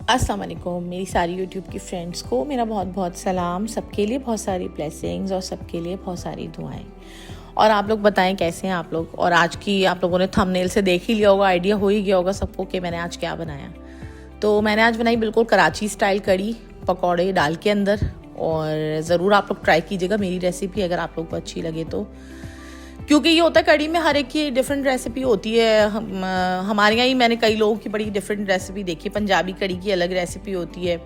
अस्सलाम वालेकुम मेरी सारी यूट्यूब की फ्रेंड्स को मेरा बहुत बहुत सलाम। सबके लिए बहुत सारी ब्लेसिंग्स और सबके लिए बहुत सारी दुआएं। और आप लोग बताएं कैसे हैं आप लोग। और आज की आप लोगों ने थंबनेल से देख ही लिया होगा, आइडिया हो ही गया होगा सबको कि मैंने आज क्या बनाया। तो मैंने आज बनाई बिल्कुल कराची स्टाइल कड़ी पकौड़े डाल के अंदर। और ज़रूर आप लोग ट्राई कीजिएगा मेरी रेसिपी अगर आप लोग को अच्छी लगे तो, क्योंकि ये होता है कड़ी में हर एक की डिफरेंट रेसिपी होती है। हमारे यहाँ ही मैंने कई लोगों की बड़ी डिफरेंट रेसिपी देखी। पंजाबी कड़ी की अलग रेसिपी होती है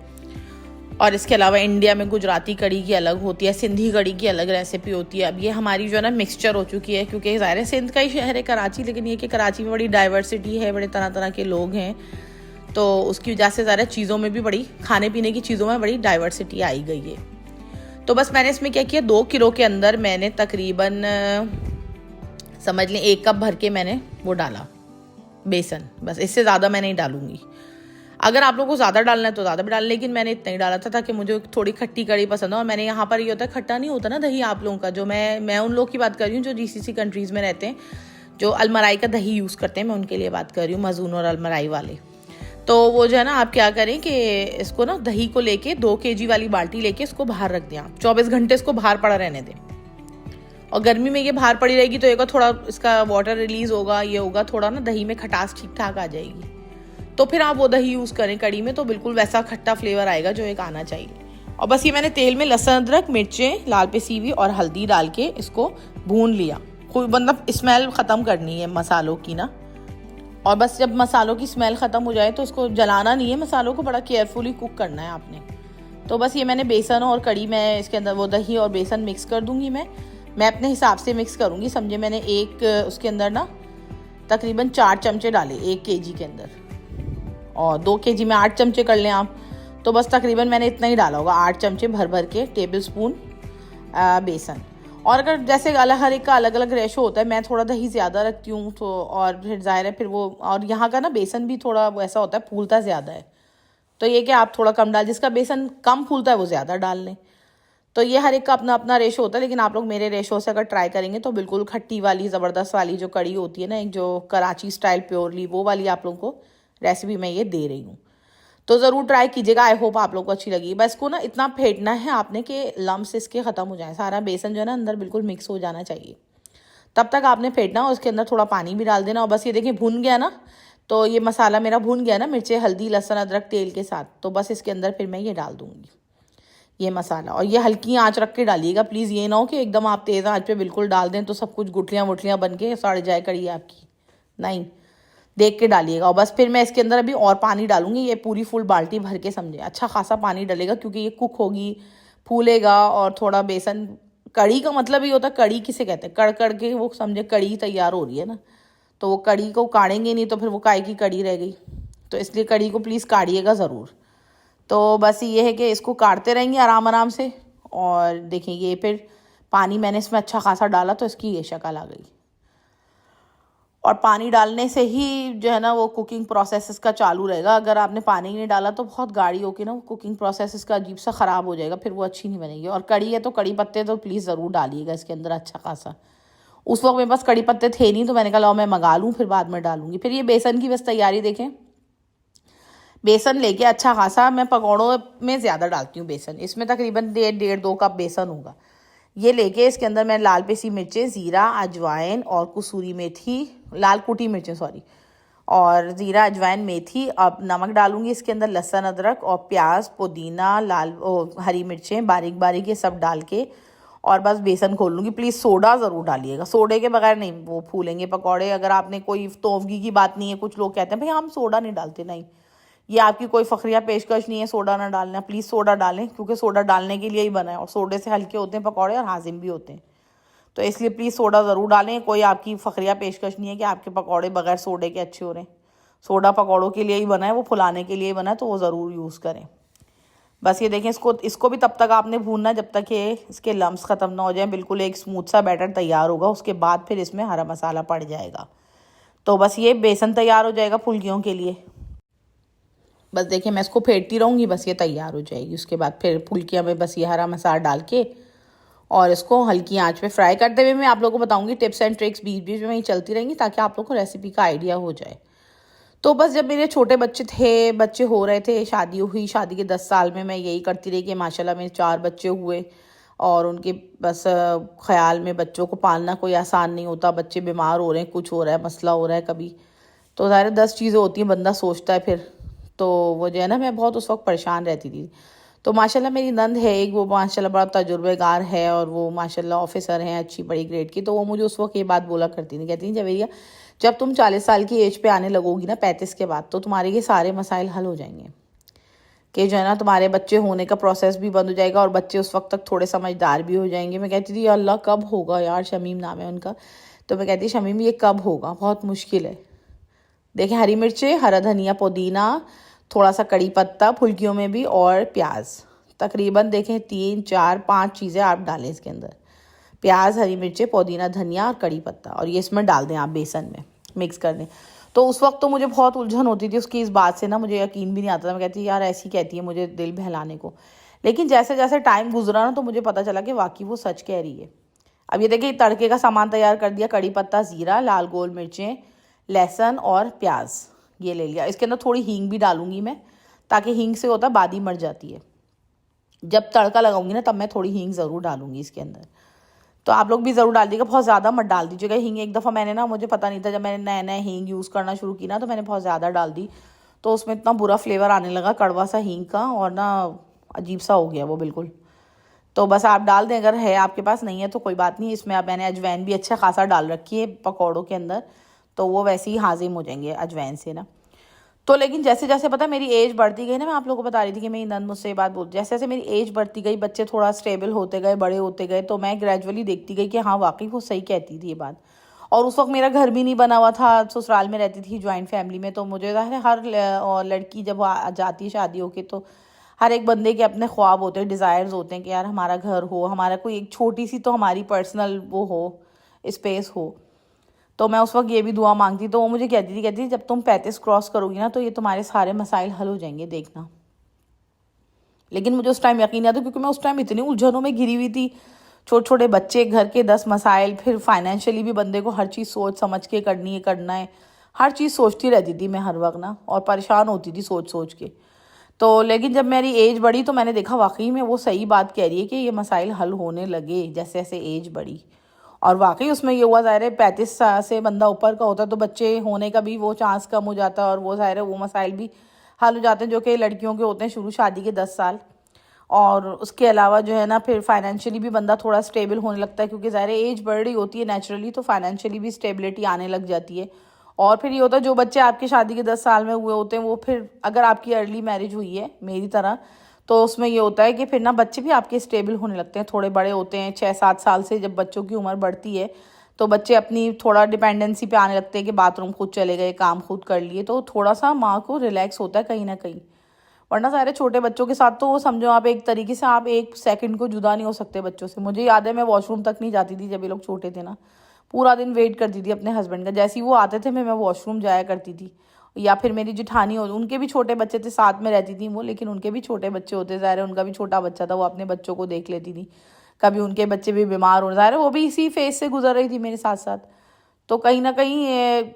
और इसके अलावा इंडिया में गुजराती कड़ी की अलग होती है, सिंधी कड़ी की अलग रेसिपी होती है। अब ये हमारी जो है ना मिक्सचर हो चुकी है, क्योंकि ज़ाहिर है सिंध का ही शहर है कराची, लेकिन ये कि कराची में बड़ी डाइवर्सिटी है, बड़े तरह तरह के लोग हैं, तो उसकी वजह से ज़्यादा चीज़ों में भी बड़ी, खाने पीने की चीज़ों में बड़ी डाइवर्सिटी आई गई है। तो बस मैंने इसमें क्या किया, 2 किलो के अंदर मैंने तकरीबन समझ लें 1 कप भर के मैंने वो डाला बेसन। बस इससे ज़्यादा मैं नहीं डालूंगी। अगर आप लोगों को ज़्यादा डालना है तो ज़्यादा भी डाल, लेकिन मैंने इतना ही डाला था ताकि मुझे थोड़ी खट्टी कड़ी पसंद हो। और मैंने यहाँ पर ये होता है खट्टा नहीं होता ना दही आप लोगों का, जो मैं उन लोग की बात कर रही हूँ जो जीसीसी कंट्रीज़ में रहते हैं, जो अलमराई का दही यूज़ करते हैं, मैं उनके लिए बात कर रही हूँ, मजून और अलमराई वाले। तो वो जो है ना, आप क्या करें कि इसको ना दही को लेके 2 kg वाली बाल्टी लेके इसको बाहर रख दें। आप 24 घंटे इसको बाहर पड़ा रहने दें। और गर्मी में ये बाहर पड़ी रहेगी तो एक थोड़ा इसका वाटर रिलीज होगा, ये होगा थोड़ा ना, दही में खटास ठीक ठाक आ जाएगी। तो फिर आप वो दही यूज़ करें कड़ी में, तो बिल्कुल वैसा खट्टा फ्लेवर आएगा जो एक आना चाहिए। और बस ये मैंने तेल में लहसुन, अदरक, मिर्चें, लाल पिसी हुई और हल्दी डाल के इसको भून लिया। कोई मतलब स्मेल ख़त्म करनी है मसालों की ना। और बस जब मसालों की स्मेल ख़त्म हो जाए तो उसको जलाना नहीं है, मसालों को बड़ा केयरफुली कुक करना है आपने। तो बस ये मैंने बेसन और कड़ी में इसके अंदर वो दही और बेसन मिक्स कर दूंगी। मैं अपने हिसाब से मिक्स करूंगी, समझे। मैंने उसके अंदर ना तकरीबन 4 चमचे डाले 1 kg के अंदर, और 2 kg में 8 चमचे कर लें आप। तो बस तकरीबन मैंने इतना ही डाला होगा, 8 चमचे भर भर के टेबल स्पून बेसन। और अगर जैसे हर एक का अलग अलग रेशो होता है, मैं थोड़ा दही ज़्यादा रखती हूँ तो, और फिर ज़ाहिर है फिर वो, और यहाँ का ना बेसन भी थोड़ा वैसा होता है, फूलता ज़्यादा है। तो ये कि आप थोड़ा कम डाल, जिसका बेसन कम फूलता है वो ज़्यादा डाल लें। तो ये हर एक का अपना अपना रेशो होता है, लेकिन आप लोग मेरे रेशो से अगर ट्राई करेंगे तो बिल्कुल खट्टी वाली ज़बरदस्त वाली जो कड़ी होती है ना, एक जो कराची स्टाइल प्योरली, वो वाली आप लोगों को रेसिपी मैं ये दे रही हूँ। तो ज़रूर ट्राई कीजिएगा। आई होप आप लोग को अच्छी लगी। बस इसको ना इतना फेंटना है आपने कि लम्स इसके ख़त्म हो जाए, सारा बेसन जो है ना अंदर बिल्कुल मिक्स हो जाना चाहिए। तब तक आपने फेंटना, और उसके अंदर थोड़ा पानी भी डाल देना। और बस ये देखिए भुन गया ना, तो ये मसाला मेरा भुन गया ना, मिर्चें, हल्दी, लहसुन, अदरक तेल के साथ। तो बस इसके अंदर फिर मैं ये डाल दूँगी ये मसाला। और ये हल्की आंच रख के डालिएगा प्लीज़। ये ना हो कि एकदम आप तेज़ आंच पे बिल्कुल डाल दें तो सब कुछ गुठलियाँ वुठलियाँ बन के सड़ जाए कड़ी आपकी। नहीं, देख के डालिएगा। और बस फिर मैं इसके अंदर अभी और पानी डालूंगी, ये पूरी फुल बाल्टी भर के, समझे। अच्छा खासा पानी डलेगा क्योंकि ये कुक होगी, फूलेगा। और थोड़ा बेसन, कड़ी का मतलब ये होता है, कड़ी किसे कहते हैं, कड़ कड़ के वो, समझे, कड़ी तैयार हो रही है ना। तो वो कड़ी को काढ़ेंगे नहीं तो फिर वो काय की कड़ी रह गई। तो इसलिए कड़ी को प्लीज़ काढ़िएगा ज़रूर। तो बस ये है कि इसको काटते रहेंगे आराम आराम से। और देखें ये फिर पानी मैंने इसमें अच्छा खासा डाला तो इसकी ये शक्ल आ गई। और पानी डालने से ही जो है ना वो कुकिंग प्रोसेस इसका चालू रहेगा। अगर आपने पानी नहीं डाला तो बहुत गाढ़ी होकर ना वो कुकिंग प्रोसेस इसका अजीब सा ख़राब हो जाएगा, फिर वो अच्छी नहीं बनेगी। और कड़ी है तो कड़ी पत्ते तो प्लीज़ ज़रूर डालिएगा इसके अंदर अच्छा खासा। उस वक्त मेरे पास कड़ी पत्ते थे नहीं, तो मैंने कहा लो मैं मंगा लूँ, फिर बाद में डालूंगी। फिर ये बेसन की बस तैयारी देखें। बेसन लेके अच्छा खासा, मैं पकौड़ों में ज़्यादा डालती हूँ बेसन, इसमें तकरीबन 1.5-2 कप बेसन होगा। ये लेके इसके अंदर मैं लाल पिसी मिर्चें, ज़ीरा, अजवाइन और कसूरी मेथी, लाल कुटी मिर्चें सॉरी, और ज़ीरा, अजवाइन, मेथी। अब नमक डालूंगी इसके अंदर, लहसुन, अदरक और प्याज, पुदीना, हरी मिर्चें बारीक बारीक, ये सब डाल के और बस बेसन खोल लूँगी। प्लीज़ सोडा ज़रूर डालिएगा, सोडे के बगैर नहीं वो फूलेंगे पकौड़े। अगर आपने कोई तोफगी की बात नहीं है, कुछ लोग कहते हैं भाई हम सोडा नहीं डालते, नहीं, ये आपकी कोई फखरिया पेशकश नहीं है सोडा ना डालना। प्लीज़ सोडा डालें, क्योंकि सोडा डालने के लिए ही बना है, और सोडे से हल्के होते हैं पकौड़े और हाजिम भी होते हैं। तो इसलिए प्लीज़ सोडा ज़रूर डालें। कोई आपकी फखरिया पेशकश नहीं है कि आपके पकौड़े बगैर सोडे के अच्छे हो रहे हैं। सोडा पकौड़ों के लिए ही बना है, वो फुलाने के लिए ही बना है, तो वो ज़रूर यूज़ करें। बस ये देखें, इसको भी तब तक आपने भूनना है जब तक ये इसके लम्स ख़त्म ना हो जाए। बिल्कुल एक स्मूथ सा बैटर तैयार होगा, उसके बाद फिर इसमें हरा मसाला पड़ जाएगा। तो बस ये बेसन तैयार हो जाएगा फुल्कियों के लिए। बस देखिए मैं इसको फेंटती रहूँगी, बस ये तैयार हो जाएगी। उसके बाद फिर फुल्कियाँ में बस ये हरा मसाला डाल के और इसको हल्की आंच पे फ्राई करते हुए मैं आप लोगों को बताऊंगी टिप्स एंड ट्रिक्स, बीच बीच में ही चलती रहेंगी ताकि आप लोगों को रेसिपी का आइडिया हो जाए। तो बस जब मेरे छोटे बच्चे हो रहे थे, शादी हुई, शादी के 10 साल में मैं यही करती रही कि माशाल्लाह मेरे 4 बच्चे हुए। और उनके बस ख्याल में बच्चों को पालना कोई आसान नहीं होता। बच्चे बीमार हो रहे हैं, कुछ हो रहा है, मसला हो रहा है कभी, तो ज़ाहिर 10 चीज़ें होती हैं, बंदा सोचता है फिर। तो वो जो है ना, मैं बहुत उस वक्त परेशान रहती थी। तो माशाल्लाह मेरी नंद है एक, वो माशाल्लाह बड़ा तजुर्बेकार है और वो माशाल्लाह ऑफिसर हैं अच्छी बड़ी ग्रेड की। तो वो मुझे उस वक्त ये बात बोला करती थी, कहती थी जवेरिया, जब तुम 40 साल की एज पे आने लगोगी ना, 35 के बाद, तो तुम्हारे ये सारे मसाइल हल हो जाएंगे। कि जो है ना, तुम्हारे बच्चे होने का प्रोसेस भी बंद हो जाएगा और बच्चे उस वक्त तक थोड़े समझदार भी हो जाएंगे। मैं कहती थी अल्लाह कब होगा यार, शमीम नाम है उनका। तो मैं कहती शमीम ये कब होगा, बहुत मुश्किल है। देखें, हरी मिर्चें, हरा धनिया, पुदीना, थोड़ा सा कड़ी पत्ता फुल्कियों में भी, और प्याज, तकरीबन देखें 3 4 5 चीज़ें आप डालें इसके अंदर। प्याज, हरी मिर्चें, पुदीना, धनिया और कड़ी पत्ता, और ये इसमें डाल दें आप बेसन में, मिक्स कर दें। तो उस वक्त तो मुझे बहुत उलझन होती थी उसकी इस बात से ना, मुझे यकीन भी नहीं आता था। मैं कहती यार ऐसी कहती है मुझे दिल बहलाने को। लेकिन जैसे जैसे टाइम गुजरा ना, तो मुझे पता चला कि वाकई वो सच कह रही है। अब ये देखिए, तड़के का सामान तैयार कर दिया, कड़ी पत्ता, ज़ीरा, लाल गोल मिर्चें, लहसुन और प्याज ये ले लिया। इसके अंदर थोड़ी हींग भी डालूंगी मैं, ताकि हींग से होता है बादी मर जाती है। जब तड़का लगाऊंगी ना, तब मैं थोड़ी हींग ज़रूर डालूंगी इसके अंदर। तो आप लोग भी ज़रूर डाल दीजिएगा, बहुत ज़्यादा मत डाल दीजिएगा हींग। एक दफ़ा मैंने ना, मुझे पता नहीं था, जब मैंने नया नया हींग यूज़ करना शुरू की ना, तो मैंने बहुत ज़्यादा डाल दी। तो उसमें इतना बुरा फ्लेवर आने लगा, कड़वा सा हींग का, और ना अजीब सा हो गया वो बिल्कुल। तो बस आप डाल दें, अगर है आपके पास, नहीं है तो कोई बात नहीं। इसमें अब मैंने अजवाइन भी अच्छा खासा डाल रखी है पकौड़ों के अंदर, तो वो वैसे ही हाजिम हो जाएंगे अजवाइन से ना। तो लेकिन जैसे जैसे पता मेरी एज बढ़ती गई ना, मैं आप लोगों को बता रही थी कि मेरी नंद मुझसे ये बात बोल, जैसे जैसे मेरी एज बढ़ती गई, बच्चे थोड़ा स्टेबल होते गए, बड़े होते गए, तो मैं ग्रेजुअली देखती गई कि हाँ वाकई वो सही कहती थी ये बात। और उस वक्त मेरा घर भी नहीं बना हुआ था, ससुराल में रहती थी जॉइंट फैमिली में। तो मुझे हर लड़की जब जाती है शादी होके, तो हर एक बंदे के अपने ख्वाब होते हैं, डिज़ायर्स होते हैं कि यार हमारा घर हो, हमारा कोई एक छोटी सी तो हमारी पर्सनल वो हो, स्पेस हो। तो मैं उस वक्त ये भी दुआ मांगती। तो वो मुझे कहती थी जब तुम 35 क्रॉस करोगी ना, तो ये तुम्हारे सारे मसाइल हल हो जाएंगे, देखना। लेकिन मुझे उस टाइम यकीन नहीं आता, क्योंकि मैं उस टाइम इतनी उलझनों में घिरी हुई थी। छोटे छोटे बच्चे, घर के 10 मसाइल, फिर फाइनेंशियली भी बंदे को हर चीज़ सोच समझ के करनी है, करना है। हर चीज़ सोचती रहती थी मैं हर वक्त ना, और परेशान होती थी सोच सोच के। तो लेकिन जब मेरी एज बढ़ी, तो मैंने देखा वाकई में वो सही बात कह रही है कि ये मसाइल हल होने लगे जैसे जैसे एज बढ़ी। और वाकई उसमें ये हुआ, ज़ाहिर है 35 साल से बंदा ऊपर का होता है, तो बच्चे होने का भी वो चांस कम हो जाता है, और वो ज़ाहिर है वो मसाइल भी हल हो जाते हैं जो कि लड़कियों के होते हैं शुरू शादी के 10 साल। और उसके अलावा जो है ना, फिर फाइनेंशियली भी बंदा थोड़ा स्टेबल होने लगता है, क्योंकि ज़ाहिर है एज बढ़ रही होती है नेचुरली, तो फाइनेंशियली भी स्टेबिलिटी आने लग जाती है। और फिर ये होता है जो बच्चे आपकी शादी के 10 साल में हुए होते हैं, वो फिर अगर आपकी अर्ली मैरिज हुई है मेरी तरह, तो उसमें ये होता है कि फिर ना बच्चे भी आपके स्टेबल होने लगते हैं, थोड़े बड़े होते हैं। 6 7 साल से जब बच्चों की उम्र बढ़ती है, तो बच्चे अपनी थोड़ा डिपेंडेंसी पे आने लगते हैं कि बाथरूम खुद चले गए, काम खुद कर लिए, तो थोड़ा सा माँ को रिलैक्स होता है कहीं ना कहीं। वरना सारे छोटे बच्चों के साथ तो वो समझो आप, एक तरीके से आप 1 सेकंड को जुदा नहीं हो सकते बच्चों से। मुझे याद है मैं वॉशरूम तक नहीं जाती थी जब ये लोग छोटे थे ना, पूरा दिन वेट करती थी अपने हस्बैंड का। जैसे ही वो आते थे मैं वॉशरूम जाया करती थी। या फिर मेरी जिठानी हो, उनके भी छोटे बच्चे थे, साथ में रहती थी वो, लेकिन उनके भी छोटे बच्चे होते, ज़ाहिर है उनका भी छोटा बच्चा था, वो अपने बच्चों को देख लेती थी। कभी उनके बच्चे भी बीमार हो, ज़ाहिर है वो भी इसी फेज से गुजर रही थी मेरे साथ साथ। तो कहीं ना कहीं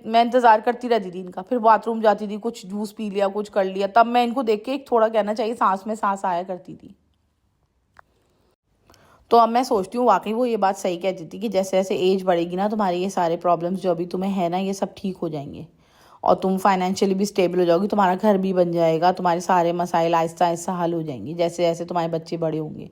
मैं इंतज़ार करती रहती थी इनका। फिर बाथरूम जाती थी, कुछ जूस पी लिया, कुछ कर लिया, तब मैं इनको देख के एक थोड़ा कहना चाहिए सांस में सांस आया करती थी। तो अब मैं सोचती हूँ वाकई वो ये बात सही कहती थी कि जैसे जैसे एज बढ़ेगी ना, तुम्हारे ये सारे प्रॉब्लम्स जो अभी तुम्हें है ना, ये सब ठीक हो जाएंगे, और तुम फाइनेंशियली भी स्टेबल हो जाओगी, तुम्हारा घर भी बन जाएगा, तुम्हारे सारे मसाइल आहिस्ता आहिस्ता हल हो जाएंगे जैसे जैसे तुम्हारे बच्चे बड़े होंगे।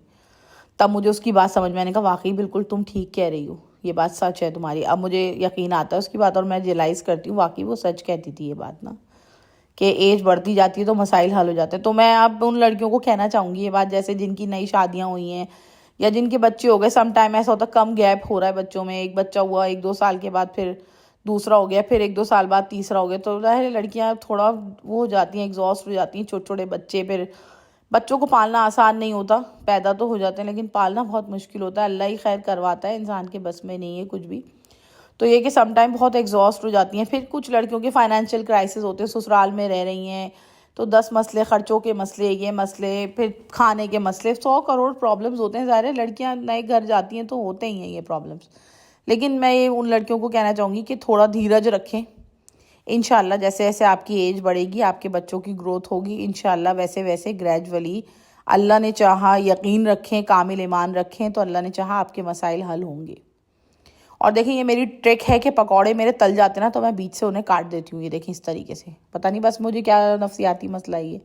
तब मुझे उसकी बात समझ में आने का, वाकई बिल्कुल तुम ठीक कह रही हो, ये बात सच है तुम्हारी। अब मुझे यकीन आता है उसकी बात, और मैं रियलाइज़ करती हूँ वाकई वो सच कहती थी ये बात ना, कि एज बढ़ती जाती है तो मसाइल हल हो जाते हैं। तो मैं अब उन लड़कियों को कहना चाहूँगी ये बात, जैसे जिनकी नई शादियाँ हुई हैं या जिनके बच्चे हो गए, सम टाइम ऐसा होता है कम गैप हो रहा है बच्चों में, एक बच्चा हुआ 1 2 साल के बाद, फिर दूसरा हो गया, फिर 1 2 साल बाद तीसरा हो गया, तो ज़ाहिर है लड़कियाँ थोड़ा वो हो जाती हैं, एग्जॉस्ट हो जाती हैं। छोटे छोटे बच्चे, फिर बच्चों को पालना आसान नहीं होता, पैदा तो हो जाते हैं लेकिन पालना बहुत मुश्किल होता है। अल्लाह ही खैर करवाता है, इंसान के बस में नहीं है कुछ भी। तो ये कि सम टाइम बहुत एग्जॉस्ट हो जाती हैं। फिर कुछ लड़कियों के फाइनेंशियल क्राइसिस होते हैं, ससुराल में रह रही हैं, तो 10 मसले, खर्चों के मसले, ये मसले, फिर खाने के मसले, 100 करोड़ प्रॉब्लम्स होते हैं। ज़ाहिर है लड़कियां नए घर जाती हैं तो होते ही हैं ये प्रॉब्लम्स। लेकिन मैं ये उन लड़कियों को कहना चाहूँगी कि थोड़ा धीरज रखें, इंशाल्लाह जैसे जैसे आपकी एज बढ़ेगी, आपके बच्चों की ग्रोथ होगी, इंशाल्लाह वैसे वैसे ग्रेजुअली अल्लाह ने चाहा, यकीन रखें, कामिल ईमान रखें, तो अल्लाह ने चाहा आपके मसाइल हल होंगे। और देखिए ये मेरी ट्रिक है कि पकौड़े मेरे तल जाते ना तो मैं बीच से उन्हें काट देती हूँ। ये देखें इस तरीके से, पता नहीं बस मुझे क्या नफसियाती मसला है ये,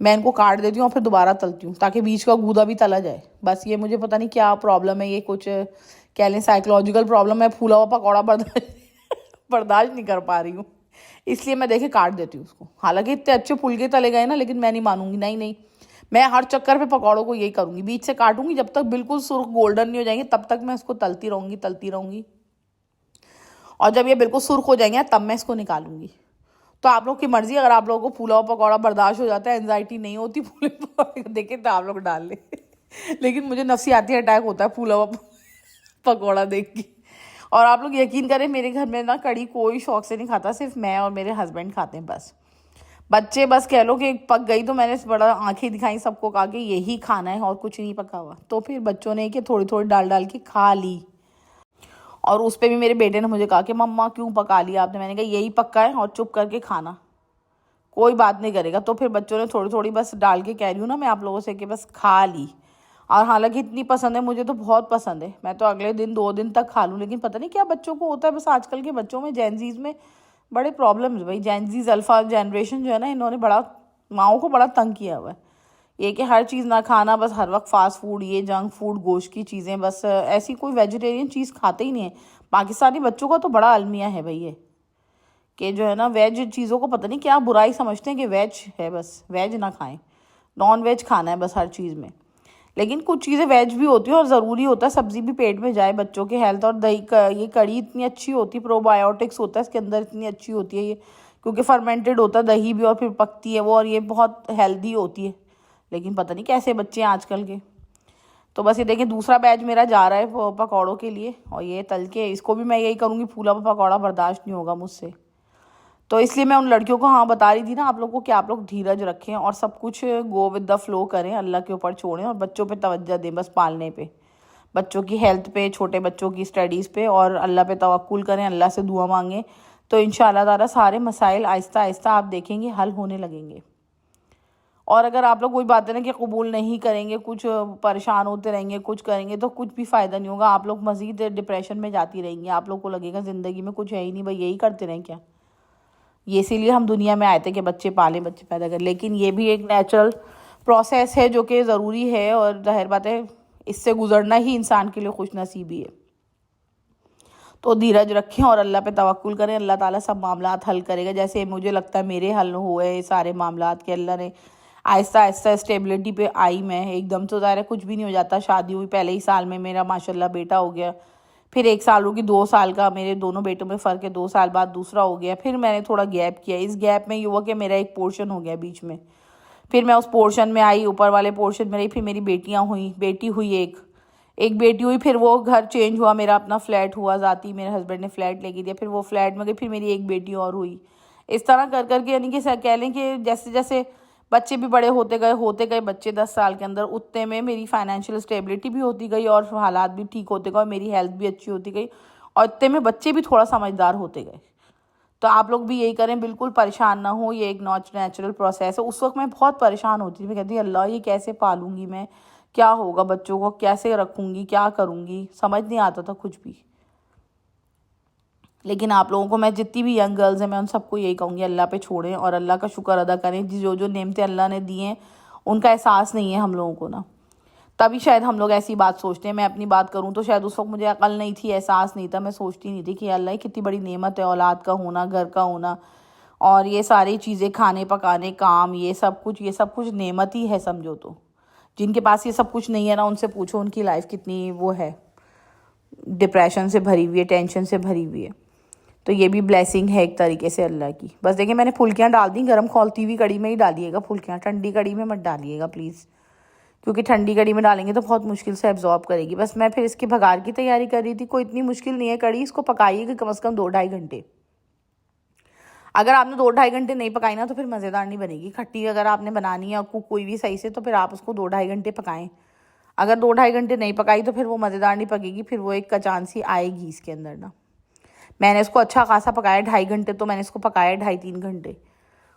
मैं इनको काट देती हूँ और फिर दोबारा तलती हूँ ताकि बीच का गूदा भी तला जाए। बस ये मुझे पता नहीं क्या प्रॉब्लम है, ये कुछ कह लें साइकोलॉजिकल प्रॉब्लम है, फूला हुआ पकौड़ा बर्दाश्त नहीं कर पा रही हूँ, इसलिए मैं देखे काट देती हूँ उसको। हालांकि इतने अच्छे फूल के तले गए ना, लेकिन मैं नहीं मानूंगी, नहीं नहीं, मैं हर चक्कर पे पकौड़ों को यही करूंगी, बीच से काटूंगी, जब तक बिल्कुल सुर्ख गोल्डन नहीं हो जाएंगे तब तक मैं इसको तलती रहूंगी तलती रहूंगी, और जब ये बिल्कुल सुर्ख हो जाएंगे तब मैं इसको निकालूंगी। तो आप लोग की मर्जी, अगर आप लोगों को फूला हुआ पकौड़ा बर्दाश्त हो जाता है, एंजाइटी नहीं होती फूले पकौड़े देखे तो आप लोग डाल ले लेकिन मुझे नफसियाती अटैक होता है फूला हुआ पकौड़ा देख के। और आप लोग यकीन करें मेरे घर में ना कड़ी कोई शौक से नहीं खाता, सिर्फ मैं और मेरे हस्बैंड खाते हैं बस। बच्चे बस कह लो कि पक गई तो मैंने बड़ा आंखें दिखाई सबको, कहा कि यही खाना है और कुछ नहीं पका हुआ, तो फिर बच्चों ने कि थोड़ी थोड़ी डाल डाल के खा ली। और उस पर भी मेरे बेटे ने मुझे कहा कि मम्मा क्यों पका लिया आपने, मैंने कहा यही पक्का है और चुप करके खाना, कोई बात नहीं करेगा। तो फिर बच्चों ने थोड़ी थोड़ी बस डाल के, कह रही हूँ ना मैं आप लोगों से, कि बस खा ली। और हालांकि इतनी पसंद है मुझे, तो बहुत पसंद है, मैं तो अगले दिन 2 दिन तक खा लूँ। लेकिन पता नहीं क्या बच्चों को होता है, बस आजकल के बच्चों में, जेनजीज में बड़े प्रॉब्लम्स भाई। जेनजीज अल्फा जनरेशन जो है ना, इन्होंने बड़ा माओ को बड़ा तंग किया हुआ है। ये कि हर चीज़ ना खाना, बस हर वक्त फास्ट फूड, ये जंक फूड, गोश्त की चीज़ें, बस ऐसी कोई वेजिटेरियन चीज़ खाते ही नहीं है। पाकिस्तानी बच्चों का तो बड़ा अलमिया है भाई ये, कि जो है ना वेज चीज़ों को पता नहीं क्या बुराई समझते हैं कि वेज है, बस वेज ना खाएं, नॉन वेज खाना है बस हर चीज़ में। लेकिन कुछ चीज़ें वेज भी होती हैं और ज़रूरी होता है, सब्ज़ी भी पेट में जाए बच्चों के हेल्थ। और दही ये कड़ी इतनी अच्छी होती है, प्रोबायोटिक्स होता है इसके अंदर, इतनी अच्छी होती है ये, क्योंकि फर्मेंटेड होता है दही भी, और फिर पकती है वो, और ये बहुत हेल्दी होती है। लेकिन पता नहीं कैसे बच्चे हैं आजकल के। तो बस ये देखें दूसरा बैच मेरा जा रहा है पकौड़ों के लिए, और ये तल के इसको भी मैं यही करूँगी, फूला हुआ पकौड़ा बर्दाश्त नहीं होगा मुझसे। तो इसलिए मैं उन लड़कियों को हाँ बता रही थी ना आप लोगों को कि आप लोग धीरज रखें और सब कुछ गो विद द फ्लो करें, अल्लाह के ऊपर छोड़ें, और बच्चों पे तवज्जो दें, बस पालने पे, बच्चों की हेल्थ पे, छोटे बच्चों की स्टडीज़ पे, और अल्लाह पे तवक्कुल करें, अल्लाह से दुआ मांगें। तो इंशाअल्लाह ताला सारे मसाइल आहिस्ता आहिस्ता आप देखेंगे हल होने लगेंगे। और अगर आप लोग कोई बातें ना कि कबूल नहीं करेंगे, कुछ परेशान होते रहेंगे, कुछ करेंगे, तो कुछ भी फ़ायदा नहीं होगा, आप लोग मज़ीद डिप्रेशन में जाती रहेंगी। आप लोग को लगेगा ज़िंदगी में कुछ है ही नहीं, भाई यही करते रहें क्या। ये इसीलिए हम दुनिया में आए थे कि बच्चे पालें, बच्चे पैदा करें, लेकिन ये भी एक नेचुरल प्रोसेस है जो कि ज़रूरी है, और जाहिर बात है इससे गुजरना ही इंसान के लिए खुश नसीबी है। तो धीरज रखें और अल्लाह पे तवक्कुल करें, अल्लाह ताला सब मामलात हल करेगा। जैसे मुझे लगता है मेरे हल हुए सारे मामलात के, अल्लाह ने आहिस्ता आहिस्ता स्टेबिलिटी पे आई। मैं एकदम तो ज़ाहिर है कुछ भी नहीं हो जाता, शादी हुई पहले ही साल में मेरा माशाल्लाह बेटा हो गया, फिर 1 साल होगी, 2 साल का मेरे दोनों बेटों में फ़र्क है, 2 साल बाद दूसरा हो गया, फिर मैंने थोड़ा गैप किया, इस गैप में ये हुआ कि मेरा एक पोर्शन हो गया बीच में, फिर मैं उस पोर्शन में आई, ऊपर वाले पोर्शन में रही, फिर मेरी बेटियां हुई, बेटी हुई एक बेटी हुई, फिर वो घर चेंज हुआ, मेरा अपना फ्लैट हुआ ज़ाती, मेरे हस्बैंड ने फ्लैट लेके दिया, फिर वो फ्लैट में गई, फिर मेरी एक बेटी और हुई। इस तरह कर करके, यानी कि कह लें कि जैसे जैसे बच्चे भी बड़े होते गए बच्चे 10 साल के अंदर, उतने में मेरी फाइनेंशियल स्टेबिलिटी भी होती गई और हालात भी ठीक होते गए और मेरी हेल्थ भी अच्छी होती गई, और इतने में बच्चे भी थोड़ा समझदार होते गए। तो आप लोग भी यही करें, बिल्कुल परेशान ना हो, ये एक नेचुरल प्रोसेस है। उस वक्त मैं बहुत परेशान होती थी, मैं कहती अल्लाह ये कैसे पालूंगी मैं, क्या होगा बच्चों को, कैसे रखूंगी, क्या करूंगी, समझ नहीं आता था कुछ भी। लेकिन आप लोगों को मैं, जितनी भी यंग गर्ल्स हैं, मैं उन सबको यही कहूँगी अल्लाह पे छोड़ें और अल्लाह का शुक्र अदा करें। जो जो नेमतें अल्लाह ने दी हैं उनका एहसास नहीं है हम लोगों को ना, तभी शायद हम लोग ऐसी बात सोचते हैं। मैं अपनी बात करूँ तो शायद उस वक्त मुझे अकल नहीं थी, एहसास नहीं था, मैं सोचती नहीं थी कि अल्लाह कितनी बड़ी नेमत है औलाद का होना, घर का होना, और ये सारी चीज़ें, खाने पकाने, काम, ये सब कुछ नेमत ही है समझो। तो जिनके पास ये सब कुछ नहीं है ना, उनसे पूछो उनकी लाइफ कितनी वो है, डिप्रेशन से भरी हुई है, टेंशन से भरी हुई है। तो ये भी ब्लेसिंग है एक तरीके से अल्लाह की। बस देखिए मैंने फुल्कियाँ डाल दी, गर्म खौलती हुई कड़ी में ही डालिएगा फुल्कियाँ, ठंडी कड़ी में मत डालिएगा प्लीज़, क्योंकि ठंडी कड़ी में डालेंगे तो बहुत मुश्किल से एब्जॉर्ब करेगी। बस मैं फिर इसकी भगार की तैयारी कर रही थी, कोई इतनी मुश्किल नहीं है कड़ी, इसको पकाइएगा कम से कम 2-2.5 घंटे। अगर आपने 2-2.5 घंटे नहीं पकाई ना तो फिर मज़ेदार नहीं बनेगी। खट्टी अगर आपने बनानी है आपको कोई भी सही से, तो फिर आप उसको 2-2.5 घंटे पकाएं। अगर 2-2.5 घंटे नहीं पकाई तो फिर वो मज़ेदार नहीं पकेगी, फिर वो एक कचान सी आएगी इसके अंदर ना। मैंने इसको अच्छा खासा पकाया 2.5 घंटे, तो मैंने इसको पकाया 2.5-3 घंटे।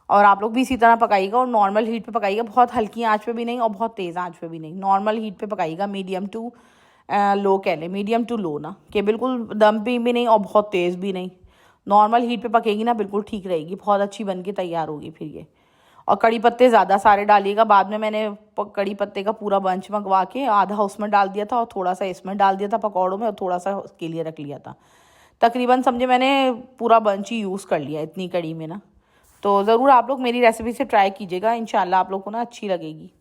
और आप लोग भी इसी तरह पकाइएगा और नॉर्मल हीट पे पकाइएगा, बहुत हल्की आंच पे भी नहीं और बहुत तेज़ आंच पे भी नहीं, नॉर्मल हीट पे पकाइएगा, मीडियम टू लो कह लें, मीडियम टू लो ना, कि बिल्कुल दम पे भी नहीं और बहुत तेज़ भी नहीं, नॉर्मल हीट पे पकेगी ना बिल्कुल ठीक रहेगी, बहुत अच्छी बन के तैयार होगी फिर ये। और कड़ी पत्ते ज़्यादा सारे डालिएगा, बाद में मैंने कड़ी पत्ते का पूरा बंच मंगवा के आधा उसमें डाल दिया था और थोड़ा सा इसमें डाल दिया था पकौड़ों में, और थोड़ा सा उसके लिए रख लिया था। तकरीबन समझे मैंने पूरा बंच ही यूज़ कर लिया इतनी कड़ी में ना। तो ज़रूर आप लोग मेरी रेसिपी से ट्राई कीजिएगा, इंशाल्लाह आप लोग को ना अच्छी लगेगी।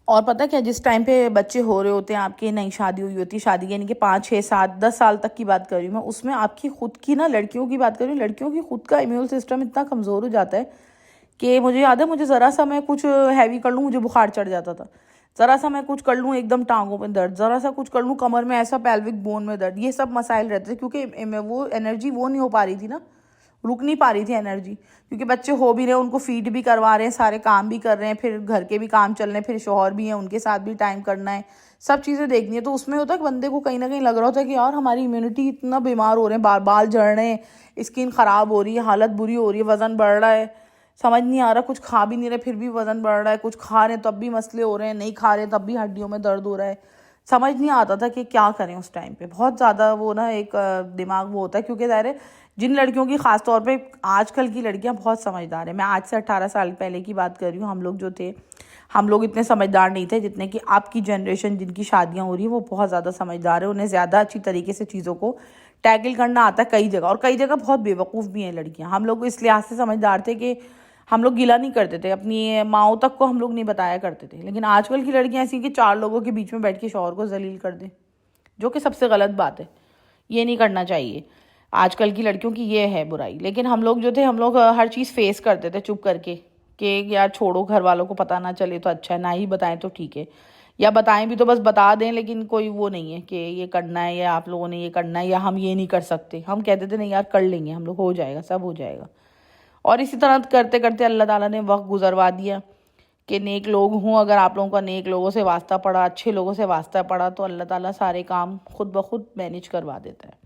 और पता क्या, जिस टाइम पे बच्चे हो रहे होते हैं आपकी, नई शादी हुई होती है, शादी यानी कि 5, 6, 7, 10 साल तक की बात कर रही हूँ मैं, उसमें आपकी खुद की ना, लड़कियों की बात कर रही हूँ, लड़कियों की खुद का इम्यून सिस्टम इतना कमज़ोर हो जाता है कि मुझे याद है, मुझे ज़रा सा मैं कुछ हैवी कर लूँ मुझे बुखार चढ़ जाता था, ज़रा सा मैं कुछ कर लूँ एकदम टांगों में दर्द, ज़रा सा कुछ कर लूँ कमर में ऐसा, पेल्विक बोन में दर्द, ये सब मसाइल रहते थे, क्योंकि वो एनर्जी वो नहीं हो पा रही थी ना, रुक नहीं पा रही थी एनर्जी, क्योंकि बच्चे हो भी रहे हैं, उनको फीड भी करवा रहे हैं, सारे काम भी कर रहे हैं, फिर घर के भी काम चल रहे हैं, फिर शौहर भी हैं, उनके साथ भी टाइम करना है, सब चीज़ें देखनी है। तो उसमें होता है कि बंदे को कहीं ना कहीं लग रहा होता है कि यार हमारी इम्यूनिटी, इतना बीमार हो रहे हैं, बाल झड़ रहे हैं, स्किन ख़राब हो रही है, हालत बुरी हो रही है, वज़न बढ़ रहा है, समझ नहीं आ रहा, कुछ खा भी नहीं रहे फिर भी वज़न बढ़ रहा है, कुछ खा रहे हैं तब भी मसले हो रहे हैं, नहीं खा रहे तब भी हड्डियों में दर्द हो रहा है, समझ नहीं आता था कि क्या करें उस टाइम पे। बहुत ज़्यादा वो ना एक दिमाग वो होता है, क्योंकि ज़ाहिर है जिन लड़कियों की ख़ास तौर पे, आजकल की लड़कियां बहुत समझदार है, मैं आज से 18 साल पहले की बात कर रही हूँ, हम लोग जो थे, हम लोग इतने समझदार नहीं थे जितने कि आपकी जनरेशन जिनकी शादियाँ हो रही है वो बहुत ज़्यादा समझदार है, उन्हें ज़्यादा अच्छी तरीके से चीज़ों को टैकल करना आता है कई जगह, और कई जगह बहुत बेवकूफ़ भी हैं लड़कियाँ। हम लोग इस लिहाज से समझदार थे कि हम लोग गिला नहीं करते थे, अपनी माओं तक को हम लोग नहीं बताया करते थे। लेकिन आजकल की लड़कियां ऐसी कि 4 लोगों के बीच में बैठ के शौहर को जलील कर दें, जो कि सबसे गलत बात है, ये नहीं करना चाहिए। आजकल की लड़कियों की ये है बुराई। लेकिन हम लोग जो थे, हम लोग हर चीज़ फेस करते थे चुप करके, कि यार छोड़ो, घर वालों को पता ना चले तो अच्छा है, ना ही बताएं तो ठीक है, या बताएं भी तो बस बता दें, लेकिन कोई वो नहीं है कि ये करना है या आप लोगों ने ये करना है या हम ये नहीं कर सकते। हम कहते थे नहीं यार कर लेंगे हम लोग, हो जाएगा, सब हो जाएगा। और इसी तरह करते करते अल्लाह ताला ने वक्त गुजरवा दिया कि नेक लोग हों, अगर आप लोगों का नेक लोगों से वास्ता पड़ा, अच्छे लोगों से वास्ता पड़ा, तो अल्लाह ताला सारे काम खुद ब खुद मैनेज करवा देता है।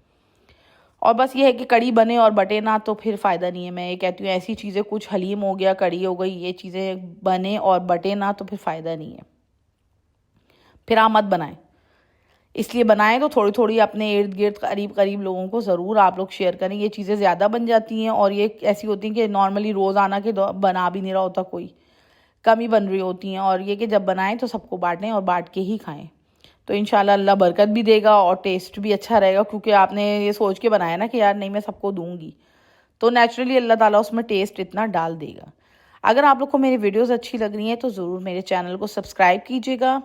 और बस ये है कि कड़ी बने और बटे ना तो फिर फ़ायदा नहीं है। मैं ये कहती हूँ ऐसी चीज़ें, कुछ हलीम हो गया, कड़ी हो गई, ये चीज़ें बने और बटे ना तो फिर फ़ायदा नहीं है, फिर आप मत बनाएं। इसलिए बनाएं तो थोड़ी थोड़ी अपने इर्द गिर्द करीब करीब लोगों को ज़रूर आप लोग शेयर करें। ये चीज़ें ज़्यादा बन जाती हैं और ये ऐसी होती हैं कि नॉर्मली रोज़ाना के बना भी नहीं रहा होता कोई, कम ही बन रही होती हैं। और ये कि जब बनाएं तो सबको बांटें और बांट के ही खाएं, तो इंशाल्लाह अल्लाह बरकत भी देगा और टेस्ट भी अच्छा रहेगा, क्योंकि आपने ये सोच के बनाया ना कि यार नहीं मैं सबको दूंगी, तो नेचुरली अल्लाह ताला उसमें टेस्ट इतना डाल देगा। अगर आप लोग को मेरी वीडियोस अच्छी लग रही हैं तो ज़रूर मेरे चैनल को सब्सक्राइब कीजिएगा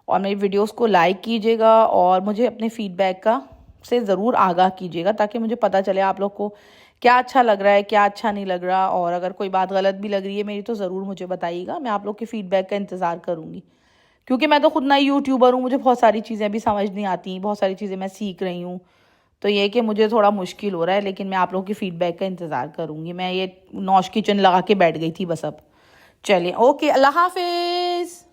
और मेरी वीडियोस को लाइक कीजिएगा और मुझे अपने फीडबैक का से ज़रूर आगाह कीजिएगा, ताकि मुझे पता चले आप लोग को क्या अच्छा लग रहा है, क्या अच्छा नहीं लग रहा। और अगर कोई बात गलत भी लग रही है मेरी तो ज़रूर मुझे बताइएगा, मैं आप लोग के फीडबैक का इंतज़ार करूँगी। क्योंकि मैं तो खुद नई यूट्यूबर हूँ, मुझे बहुत सारी चीज़ें भी समझ नहीं आती, बहुत सारी चीज़ें मैं सीख रही हूँ, तो ये कि मुझे थोड़ा मुश्किल हो रहा है। लेकिन मैं आप लोगों की फ़ीडबैक का इंतज़ार करूँगी। मैं ये नौश किचन लगा के बैठ गई थी बस अब। चलिए, ओके, अल्लाह हाफिज़।